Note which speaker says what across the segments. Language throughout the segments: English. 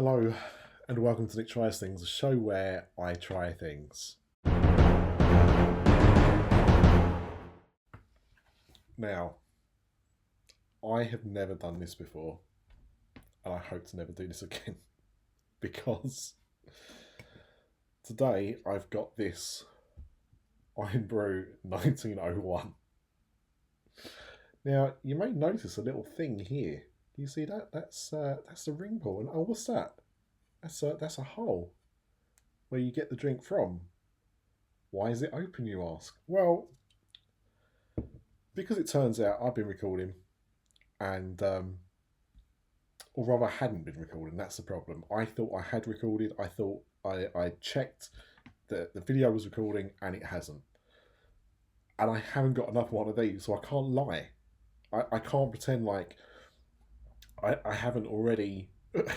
Speaker 1: Hello, and welcome to Nick Tries Things, a show where I try things. Now, I have never done this before, and I hope to never do this again, because today I've got this Irn Bru 1901. Now, you may notice a little thing here. Do you see that? That's the ring pull, and oh, what's that? That's a hole where you get the drink from. Why is it open, you ask? Well, because it turns out I've been recording, and or rather, I hadn't been recording. That's the problem. I thought I had recorded. I thought I checked that the video was recording, and it hasn't. And I haven't got another one of these, so I can't lie. I can't pretend like I haven't already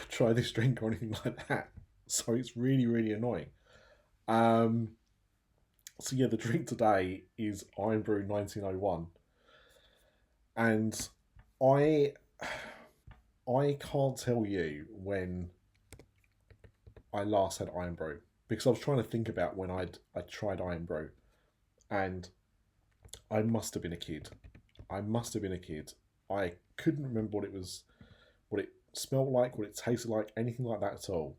Speaker 1: tried this drink or anything like that. So it's really, really annoying. Um, so yeah, the drink today is Irn Bru 1901, and I I can't tell you when I last had Irn Bru because I was trying to think about when I tried Irn Bru, and I must have been a kid. I must have been a kid. I couldn't remember what it was, what it smelled like, what it tasted like, anything like that at all.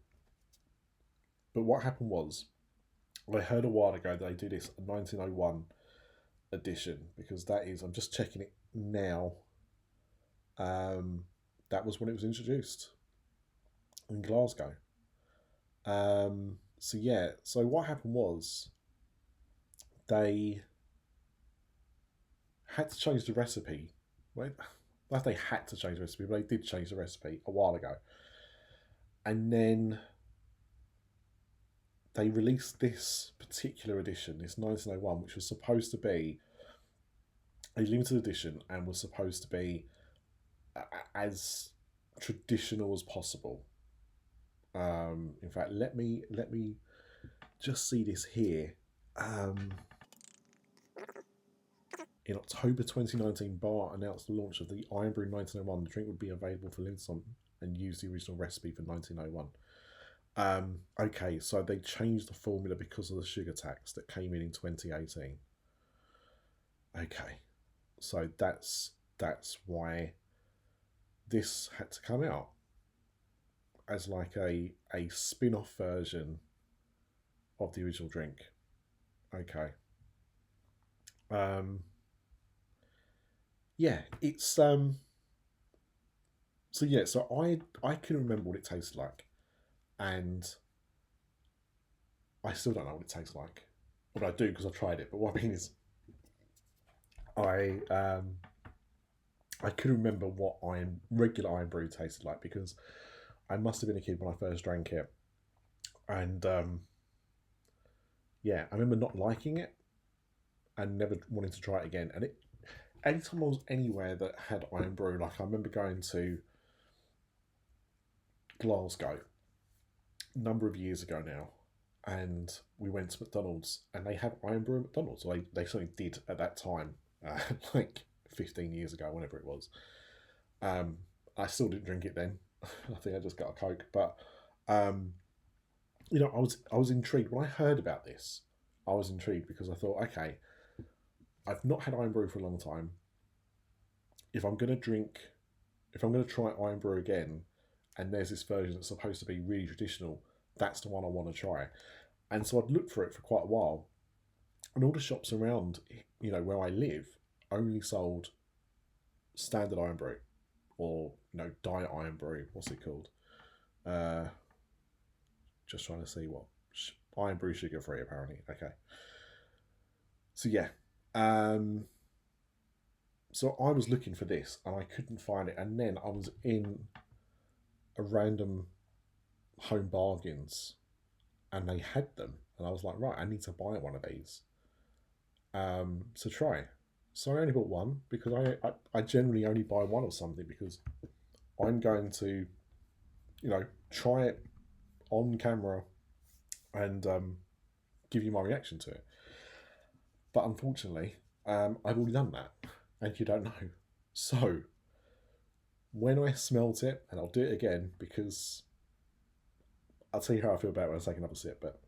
Speaker 1: But what happened was, I heard a while ago that they do this 1901 edition because that is. I'm just checking it now. Um, that was when it was introduced in Glasgow. So yeah, so what happened was they had to change the recipe. Well, not they had to change the recipe, but they did change the recipe a while ago. And then they released this particular edition, this 1901, which was supposed to be a limited edition and was supposed to be as traditional as possible. In fact, let me just see this here. In October 2019, Bar announced the launch of the Irn Bru 1901. The drink would be available for limited time and use the original recipe for 1901. Okay, so they changed the formula because of the sugar tax that came in 2018. Okay, so that's why this had to come out as like a spin-off version of the original drink. Okay. Yeah, it's so yeah, so I couldn't remember what it tasted like, and I still don't know what it tastes like. But I do because I tried it. But what I mean is, I um I couldn't remember what regular Irn Bru tasted like because I must have been a kid when I first drank it, and yeah, I remember not liking it and never wanting to try it again. And anytime I was anywhere that had Irn Bru, like I remember going to Glasgow a number of years ago now, and we went to McDonald's, and they have Irn Bru at McDonald's. So they certainly did at that time, like 15 years ago, whenever it was. Um, I still didn't drink it then. I think I just got a Coke, but um, I was intrigued when I heard about this. I was intrigued because I thought, okay, I've not had Irn Bru for a long time. If I'm gonna drink, if I'm gonna try Irn Bru again, and there's this version that's supposed to be really traditional, that's the one I want to try. And so I'd looked for it for quite a while, and all the shops around, where I live, only sold standard Irn Bru, or diet Irn Bru. What's it called? Uh, just trying to see what Irn Bru sugar free apparently. Okay, so yeah, so I was looking for this and I couldn't find it, and then I was in a random Home Bargains and they had them, and I was like, right, I need to buy one of these to try. So I only bought one because I generally only buy one of something because I'm going to, try it on camera and give you my reaction to it. But unfortunately, I've already done that, and you don't know. So when I smelt it, and I'll do it again because I'll tell you how I feel about it when I take another sip, but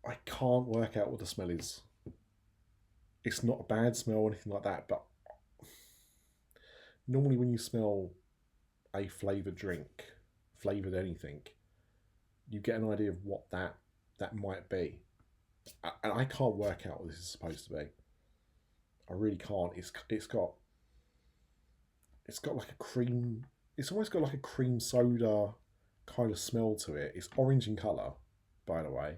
Speaker 1: I can't work out what the smell is. It's not a bad smell or anything like that, but normally when you smell a flavoured drink, flavoured anything, you get an idea of what that might be. And I can't work out what this is supposed to be. I really can't. It's got like a cream. It's almost got like a cream soda kind of smell to it. It's orange in colour, by the way.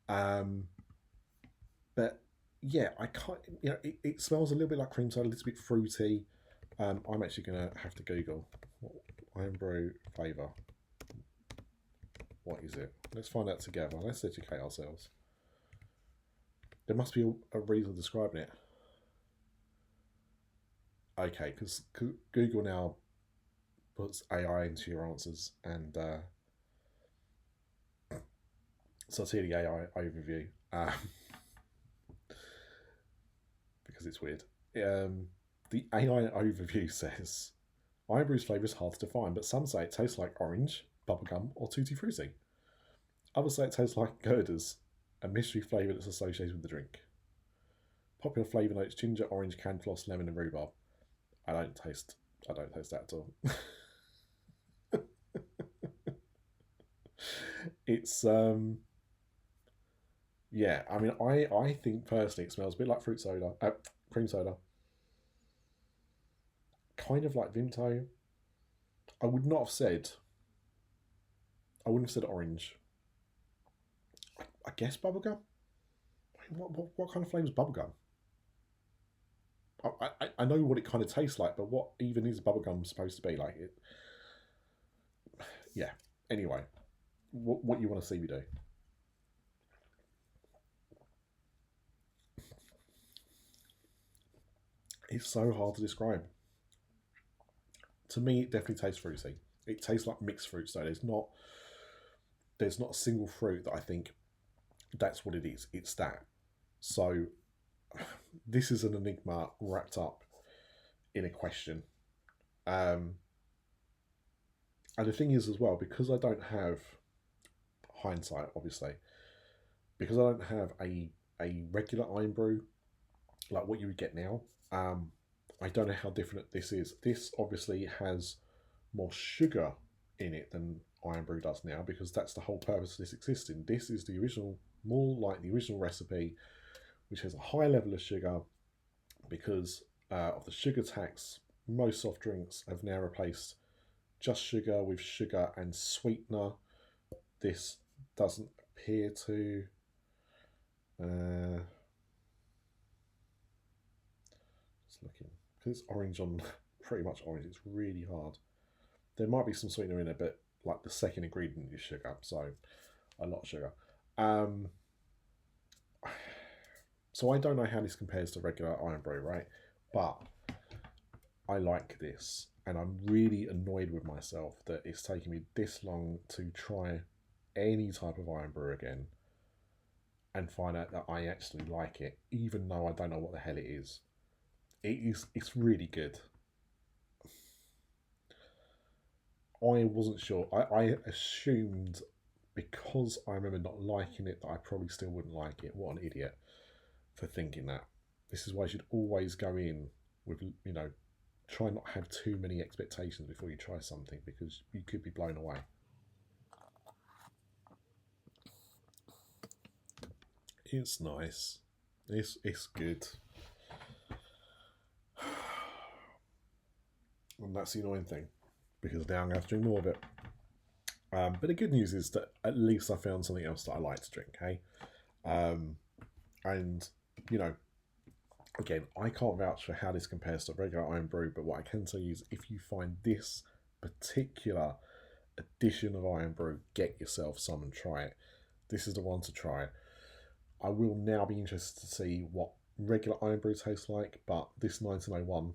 Speaker 1: Um, but yeah, I can't. It smells a little bit like cream soda, a little bit fruity. I'm actually gonna have to Google Irn Bru flavour. What is it? Let's find out together. Let's educate ourselves. There must be a reason of describing it. Okay, because Google now puts AI into your answers, and so I'll see the AI overview because it's weird. The AI overview says Irn Bru's flavour is hard to define, but some say it tastes like orange, bubblegum, or tutti frutti. Others say it tastes like girders, a mystery flavour that's associated with the drink. Popular flavour notes: ginger, orange, canned floss, lemon, and rhubarb. I don't taste that at all. It's yeah. I mean, I think personally it smells a bit like fruit soda, cream soda, kind of like Vimto. I would not have said. I wouldn't have said orange. I guess bubblegum. What kind of flavour is bubblegum? I know what it kind of tastes like, but what even is bubblegum supposed to be like? It, yeah. Anyway, what you want to see me do? It's so hard to describe. To me, it definitely tastes fruity. It tastes like mixed fruits, though. There's not a single fruit that I think that's what it is. It's that. So this is an enigma wrapped up in a question. Um, and the thing is as well, because I don't have hindsight, obviously, because I don't have a regular Irn Bru like what you would get now. I don't know how different this is. This obviously has more sugar in it than Irn Bru does now, because that's the whole purpose of this existing. This is the original, more like the original recipe, which has a high level of sugar because of the sugar tax. Most soft drinks have now replaced just sugar with sugar and sweetener. This doesn't appear to. Just looking, because it's orange on pretty much orange. It's really hard. There might be some sweetener in it, but like the second ingredient is sugar, so a lot of sugar. Um, so I don't know how this compares to regular Irn Bru, right? But I like this, and I'm really annoyed with myself that it's taken me this long to try any type of Irn Bru again and find out that I actually like it, even though I don't know what the hell it is. It's really good. I wasn't sure. I assumed, because I remember not liking it, that I probably still wouldn't like it. What an idiot for thinking that. This is why you should always go in with, try not to have too many expectations before you try something, because you could be blown away. It's nice. It's good. And that's the annoying thing, because now I'm going to have to drink more of it. But the good news is that at least I found something else that I like to drink, hey? And, again, I can't vouch for how this compares to regular Irn Bru, but what I can tell you is if you find this particular edition of Irn Bru, get yourself some and try it. This is the one to try. I will now be interested to see what regular Irn Bru tastes like, but this 1901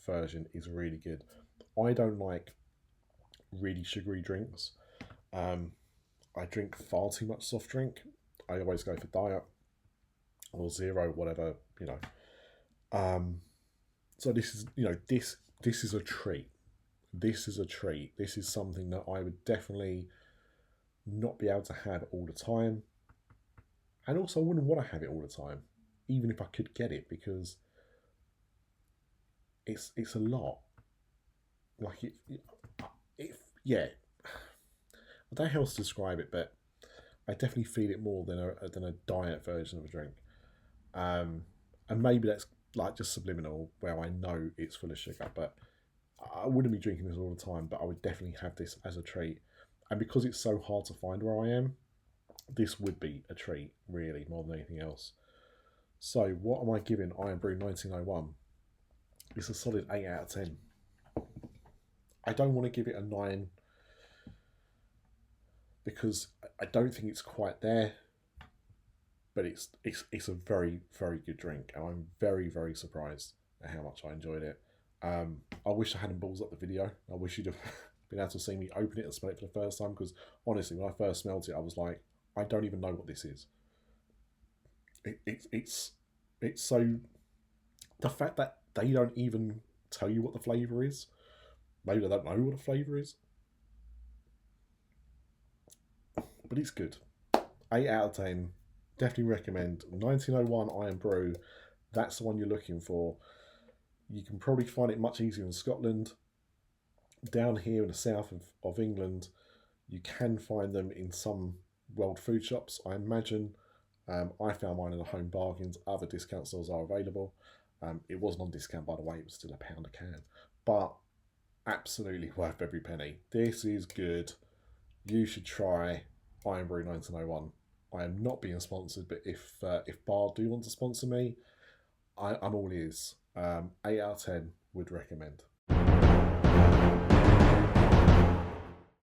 Speaker 1: version is really good. I don't like really sugary drinks. I drink far too much soft drink. I always go for diet or zero, whatever, So this is, this is a treat. this is a treat. This is something that I would definitely not be able to have all the time. And also, I wouldn't want to have it all the time, even if I could get it, because it's a lot. Like yeah. I don't know how else to describe it, but I definitely feel it more than a diet version of a drink. Um, and maybe that's like just subliminal, where I know it's full of sugar, but I wouldn't be drinking this all the time. But I would definitely have this as a treat, and because it's so hard to find where I am, this would be a treat, really, more than anything else. So, what am I giving Irn Bru 1901? It's a solid 8 out of 10. I don't want to give it a 9 because I don't think it's quite there, but it's a very, very good drink, and I'm very, very surprised at how much I enjoyed it. I wish I hadn't balls up the video. I wish you'd have been able to see me open it and smell it for the first time, because honestly, when I first smelled it, I was like, I don't even know what this is. It's so, the fact that they don't even tell you what the flavour is. Maybe they don't know what the flavour is, but it's good. 8 out of 10. Definitely recommend. 1901 Irn Bru. That's the one you're looking for. You can probably find it much easier in Scotland. Down here in the south of England, you can find them in some world food shops, I imagine. I found mine in the Home Bargains. Other discount stores are available. It wasn't on discount, by the way. It was still £1 a can. But absolutely worth every penny. This is good. You should try Irn Bru 1901. I am not being sponsored, but if Bar do want to sponsor me, I'm all ears. 8 out of 10 would recommend.